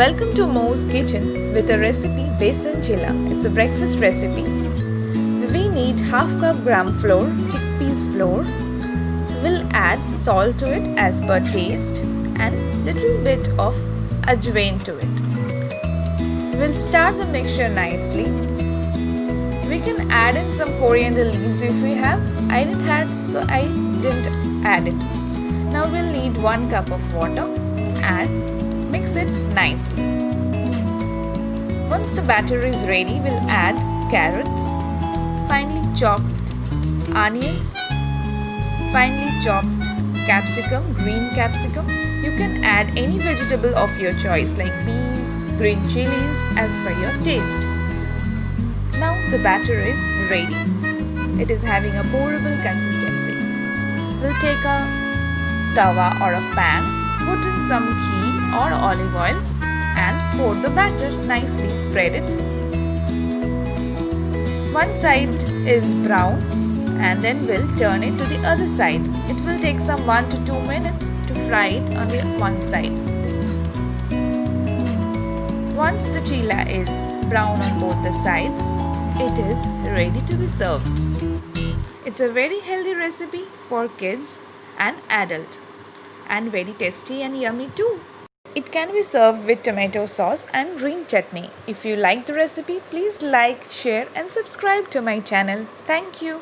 Welcome to Mo's Kitchen with a recipe Besan chilla. It's a breakfast recipe. We need half cup gram flour, chickpeas flour. We'll add salt to it as per taste and little bit of ajwain to it. We'll start the mixture nicely. We can add in some coriander leaves if we have. I didn't have, so I didn't add it. Now we'll need 1 cup of water and mix it nicely. Once the batter is ready, we'll add carrots, finely chopped onions, finely chopped capsicum, green capsicum. You can add any vegetable of your choice like beans, green chilies as per your taste. Now the batter is ready. It is having a pourable consistency. We'll take a tawa or a pan, put in some ghee or olive oil and pour the batter nicely. Spread it. One side is brown and then we'll turn it to the other side. It will take some 1 to 2 minutes to fry it on the one side. Once the chilla is brown on both the sides, it is ready to be served. It's a very healthy recipe for kids and adult and very tasty and yummy too. It can be served with tomato sauce and green chutney. If you like the recipe, please like, share and subscribe to my channel. Thank you.